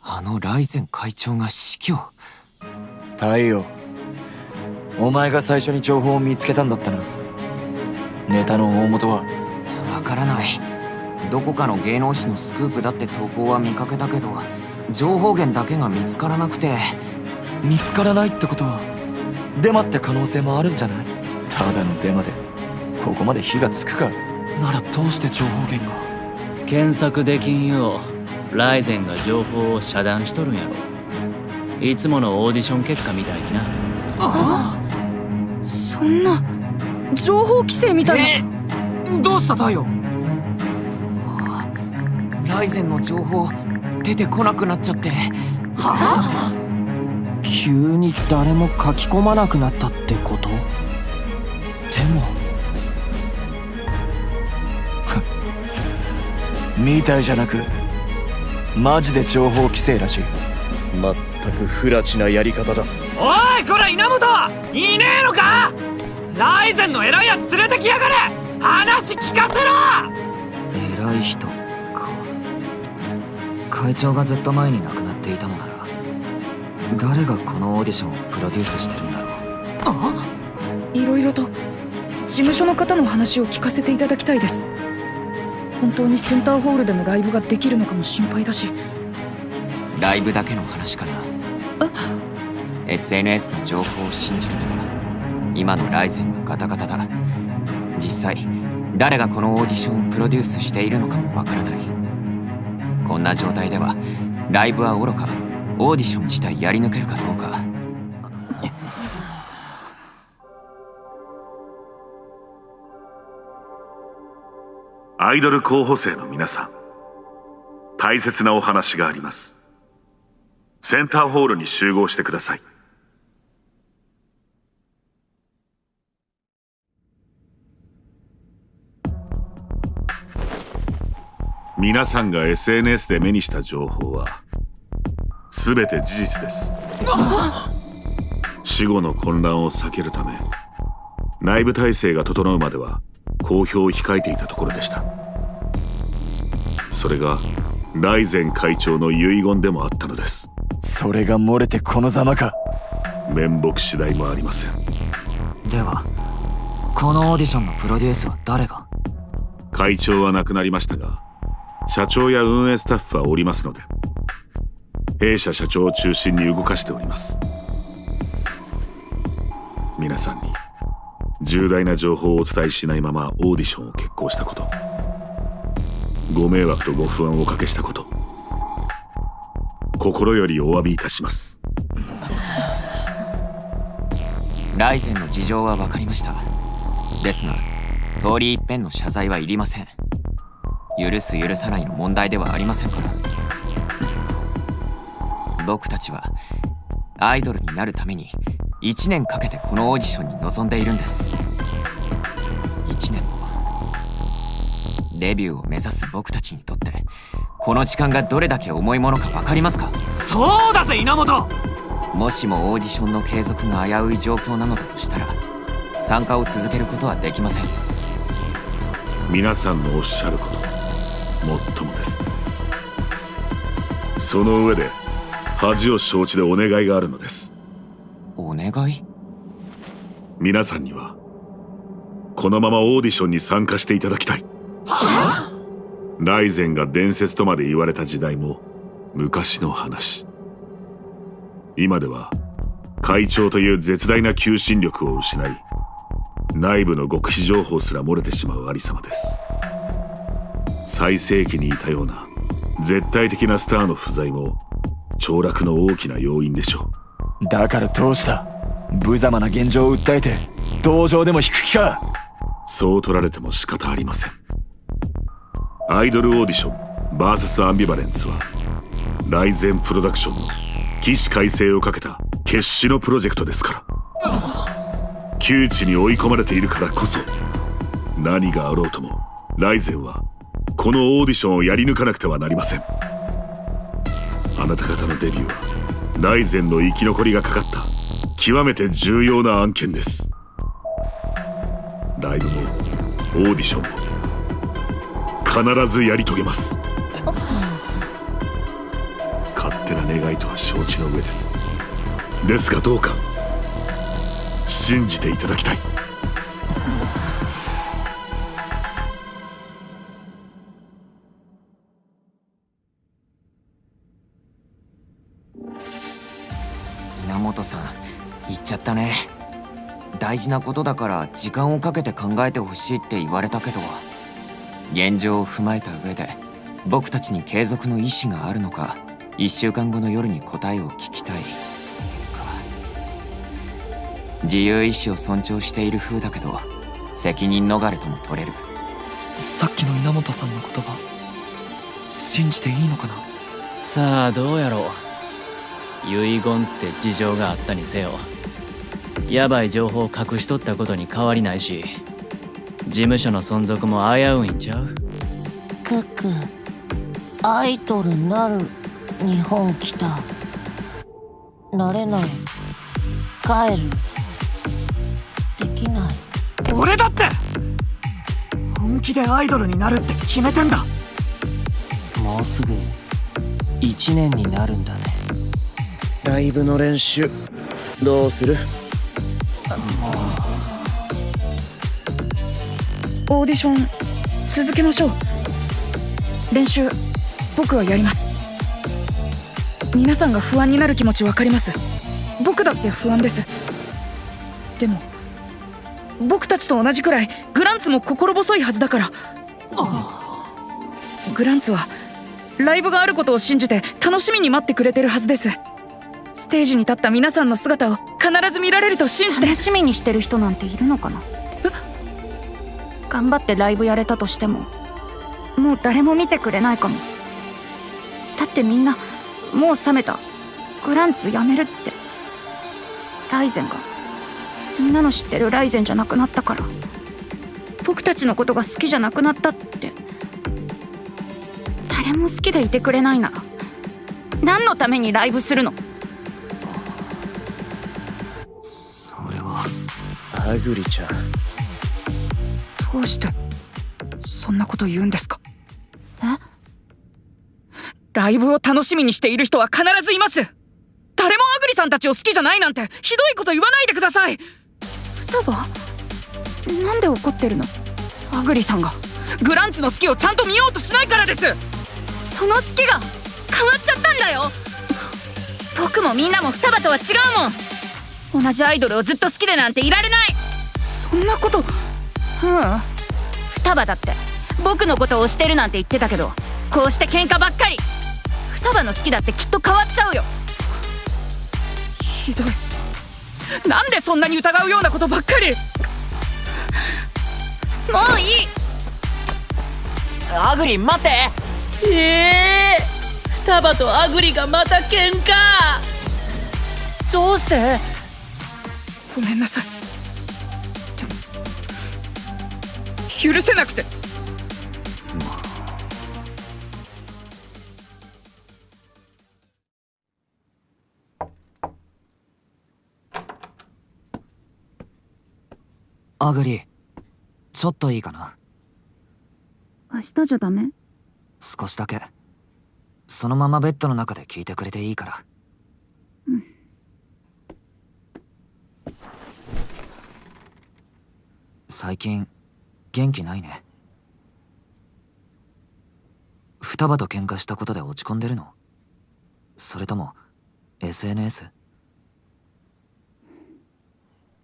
あのライゼン会長が死去。太陽、お前が最初に情報を見つけたんだったな。ネタの大元は？わからない。どこかの芸能誌のスクープだって投稿は見かけたけど、情報源だけが見つからなくて。見つからないってことはデマって可能性もあるんじゃない？ただのデマでここまで火がつくか？ならどうして情報源が？検索できんようライゼンが情報を遮断しとるんやろ。いつものオーディション結果みたいにな。ああ、そんな情報規制みたいな。どうした太陽？ライゼンの情報出てこなくなっちゃって。はあ？急に誰も書き込まなくなったってこと？でもみたいじゃなくマジで情報規制らしい。まったく不埒なやり方だ。おいこら稲本、いねえのか？ライゼンの偉いやつ連れてきやがれ。話聞かせろ。偉い人か。会長がずっと前に亡くなっていたのなら誰がこのオーディションをプロデュースしてるんだろう。あ、いろいろと事務所の方の話を聞かせていただきたいです。本当にセンターホールでのライブができるのかも心配だし。ライブだけの話かな。SNS の情報を信じるには今のライゼンはガタガタだ。実際誰がこのオーディションをプロデュースしているのかもわからない。こんな状態ではライブはおろかオーディション自体やり抜けるかどうか。アイドル候補生の皆さん、大切なお話があります。センターホールに集合してください。皆さんが SNS で目にした情報は全て事実です。死後の混乱を避けるため内部体制が整うまでは公表を控えていたところでした。それがライゼン会長の遺言でもあったのです。それが漏れてこのざまか。面目次第もありません。ではこのオーディションのプロデュースは誰が？会長は亡くなりましたが社長や運営スタッフはおりますので弊社社長を中心に動かしております。皆さんに重大な情報をお伝えしないままオーディションを決行したこと、ご迷惑とご不安をおかけしたこと、心よりお詫びいたします。ライゼンの事情は分かりました。ですが通り一遍の謝罪はいりません。許す許さないの問題ではありませんから。僕たちはアイドルになるために1年かけてこのオーディションに臨んでいるんです。1年も。デビューを目指す僕たちにとってこの時間がどれだけ重いものか分かりますか？そうだぜ稲本。もしもオーディションの継続が危うい状況なのだとしたら参加を続けることはできません。皆さんのおっしゃることもっともです。その上で恥を承知でお願いがあるのです。お願い？皆さんにはこのままオーディションに参加していただきたい。ライゼンが伝説とまで言われた時代も昔の話。今では会長という絶大な求心力を失い内部の極秘情報すら漏れてしまうありさまです。最盛期にいたような絶対的なスターの不在も凋落の大きな要因でしょう。だからどうした？無様な現状を訴えて同情でも引く気か？そう取られても仕方ありません。アイドルオーディション VS アンビバレンスはライゼンプロダクションの起死回生をかけた決死のプロジェクトですから。窮地に追い込まれているからこそ何があろうともライゼンはこのオーディションをやり抜かなくてはなりません。あなた方のデビューはライゼンの生き残りがかかった極めて重要な案件です。ライブもオーディションも必ずやり遂げます。勝手な願いとは承知の上です。ですがどうか信じていただきたい。稲本さん言っちゃったね。大事なことだから時間をかけて考えてほしいって言われたけど、現状を踏まえた上で僕たちに継続の意思があるのか、1週間後の夜に答えを聞きたいか。自由意志を尊重している風だけど責任逃れとも取れる。さっきの稲本さんの言葉信じていいのかな。さあどうやろう。遺言って事情があったにせよ、やばい情報を隠しとったことに変わりないし、事務所の存続も危ういんちゃう。クックアイドルなる日本来た。なれない。帰る。できない。俺だって本気でアイドルになるって決めてんだ。もうすぐ1年になるんだね。ライブの練習どうする？オーディション続けましょう。練習僕はやります。皆さんが不安になる気持ちわかります。僕だって不安です。でも僕たちと同じくらいグランツも心細いはずだから。グランツはライブがあることを信じて楽しみに待ってくれてるはずです。ステージに立った皆さんの姿を必ず見られると信じて。楽しみにしてる人なんているのかな。頑張ってライブやれたとしてももう誰も見てくれないかも。だってみんなもう冷めた。グランツやめるって。ライゼンがみんなの知ってるライゼンじゃなくなったから、僕たちのことが好きじゃなくなったって。誰も好きでいてくれないなら何のためにライブするの。それはアグリちゃん、どうしてそんなこと言うんですか。ライブを楽しみにしている人は必ずいます。誰もアグリさんたちを好きじゃないなんてひどいこと言わないでください。双葉なんで怒ってるの。アグリさんがグランツの好きをちゃんと見ようとしないからです。その好きが変わっちゃったんだよ。僕もみんなも双葉とは違うもん。同じアイドルをずっと好きでなんていられない。そんなこと。双葉だって僕のことを推してるなんて言ってたけど、こうして喧嘩ばっかり。双葉の好きだってきっと変わっちゃうよ。ひどい。なんでそんなに疑うようなことばっかり。もういい。アグリ待って。双葉とアグリがまた喧嘩。どうして。ごめんなさい。でも許せなくて。アグリ、ちょっといいかな。明日じゃダメ？少しだけ。そのままベッドの中で聞いてくれていいから。最近元気ないね。双葉と喧嘩したことで落ち込んでるの？それとも SNS？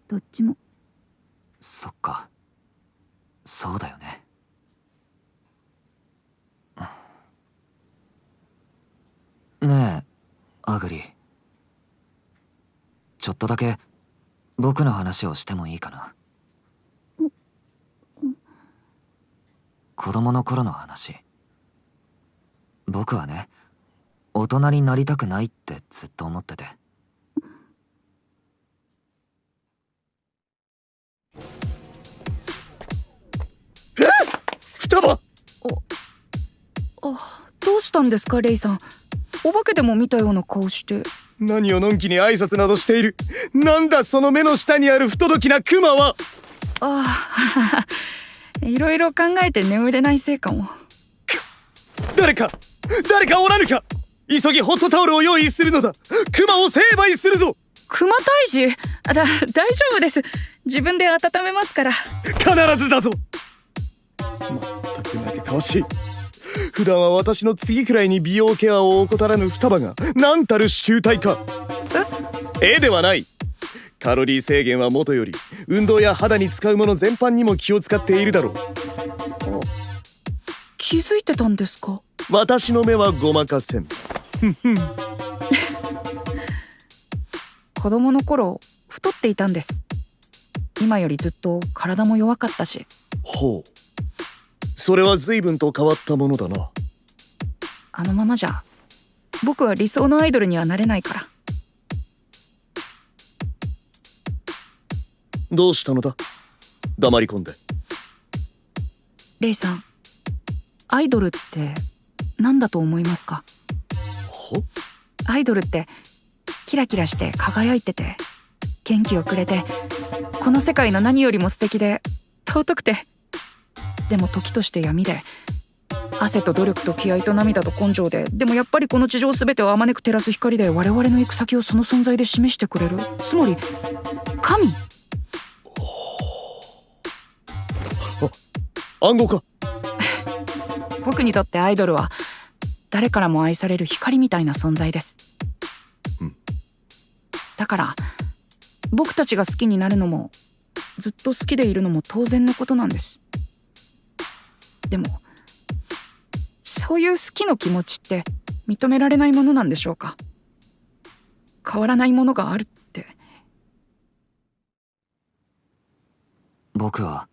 どっちも。そっか、そうだよね。ねえアグリ、ちょっとだけ僕の話をしてもいいかな。子供の頃の話。僕はね、大人になりたくないってずっと思ってて。双葉。どうしたんですかレイさん。お化けでも見たような顔して。何をのんきに挨拶などしている。なんだその目の下にある不届きなクマは。いろいろ考えて眠れないせいかも。誰かおらぬか。急ぎホットタオルを用意するのだ。クマを成敗するぞ。熊退治大丈夫です。自分で温めますから。必ずだぞ。まったく嘆かわしい。普段は私の次くらいに美容ケアを怠らぬ双葉が何たる醜態か。絵ではない。カロリー制限はもとより運動や肌に使うもの全般にも気を使っているだろう。気づいてたんですか？私の目はごまかせん。子供の頃太っていたんです。今よりずっと体も弱かったし。ほう、それは随分と変わったものだな。あのままじゃ僕は理想のアイドルにはなれないから。どうしたのだ、黙り込んで。レイさん、アイドルって何だと思いますか？ほ？アイドルってキラキラして輝いてて元気をくれて、この世界の何よりも素敵で尊くて、でも時として闇で、汗と努力と気合と涙と根性で、でもやっぱりこの地上全てをあまねく照らす光で我々の行く先をその存在で示してくれる、つまり神。暗号か。僕にとってアイドルは誰からも愛される光みたいな存在です。だから僕たちが好きになるのもずっと好きでいるのも当然のことなんです。でもそういう好きの気持ちって認められないものなんでしょうか？変わらないものがあるって。僕は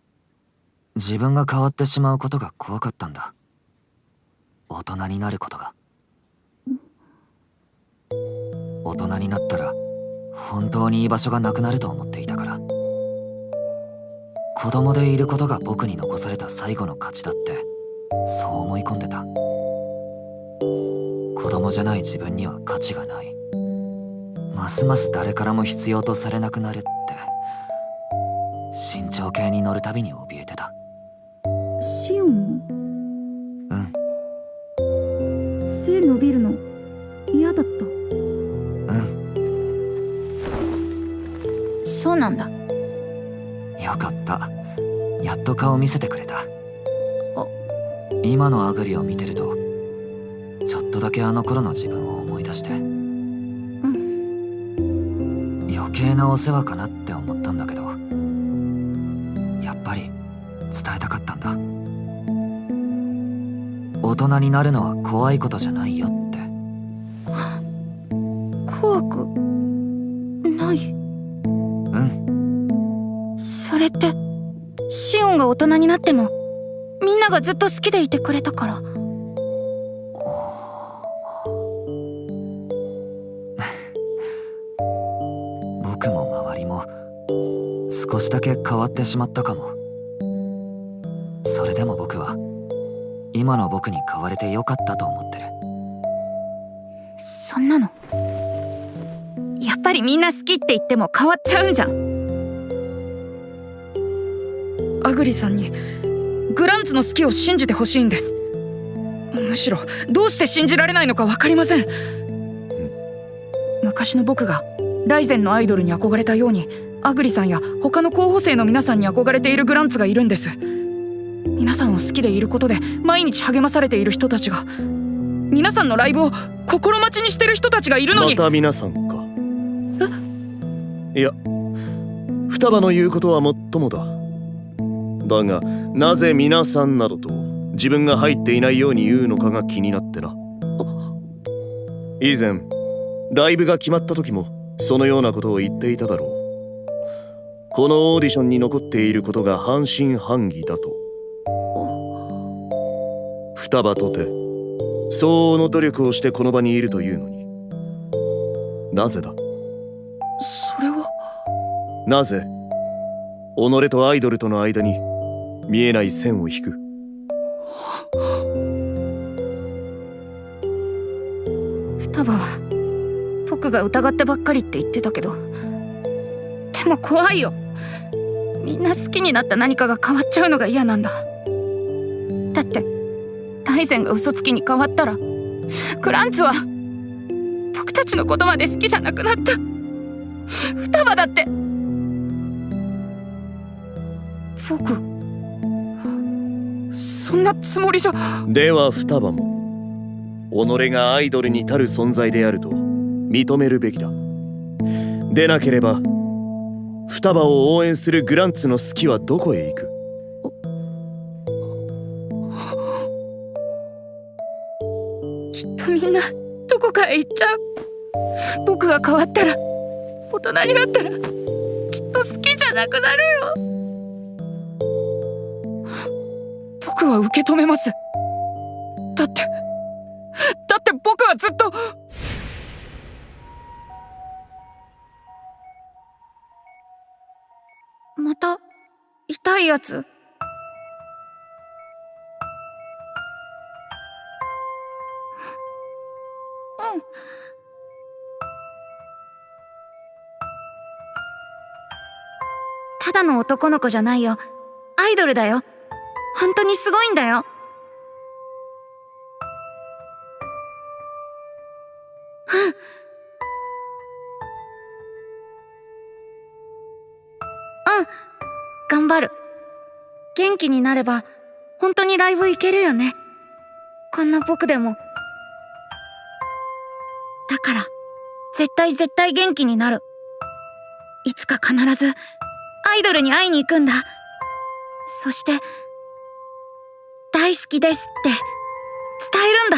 自分が変わってしまうことが怖かったんだ。大人になることが。大人になったら本当に居場所がなくなると思っていたから。子供でいることが僕に残された最後の価値だってそう思い込んでた。子供じゃない自分には価値がない、ますます誰からも必要とされなくなるって身長計に乗るたびに怯えてた。シオンも？うん。背伸びるの嫌だった？うん。そうなんだ。よかった。やっと顔見せてくれた。今のアグリを見てるとちょっとだけあの頃の自分を思い出して、余計なお世話かなって思ったんだけど、やっぱり伝えたかったんだ。大人になるのは怖いことじゃないよって。怖くない？それってシオンが大人になってもみんながずっと好きでいてくれたから？僕も周りも少しだけ変わってしまったかも。それでも僕は今の僕に変われてよかったと思ってる。そんなのやっぱりみんな好きって言っても変わっちゃうんじゃん。アグリさんにグランツの好きを信じてほしいんです。むしろどうして信じられないのか分かりません。昔の僕がライゼンのアイドルに憧れたように、アグリさんや他の候補生の皆さんに憧れているグランツがいるんです。皆さんを好きでいることで毎日励まされている人たちが、皆さんのライブを心待ちにしてる人たちがいるのに。また皆さんか。いや、双葉の言うことはもっともだ。だがなぜ皆さんなどと自分が入っていないように言うのかが気になってな。以前ライブが決まった時もそのようなことを言っていただろう。このオーディションに残っていることが半信半疑だと。双葉とて相応の努力をしてこの場にいるというのに、なぜだ？それはなぜ己とアイドルとの間に見えない線を引く？双葉は僕が疑ってばっかりって言ってたけど、でも怖いよ。みんな好きになった何かが変わっちゃうのが嫌なんだ。だってライゼンが嘘つきに変わったらクランツは僕たちのことまで好きじゃなくなった。双葉だって僕そんなつもりじゃ。では双葉も己がアイドルに足る存在であると認めるべきだ。でなければ双葉を応援するグランツの好きはどこへ行く？きっとみんなどこかへ行っちゃう。僕が変わったら、大人になったらきっと好きじゃなくなるよ。僕は受け止めます。だって僕はずっと。また痛いやつ？ただの男の子じゃないよ。アイドルだよ。本当にすごいんだよ。頑張る。元気になれば本当にライブ行けるよね。こんな僕でも。だから絶対元気になる。いつか必ずアイドルに会いに行くんだ。そして大好きですって伝えるんだ。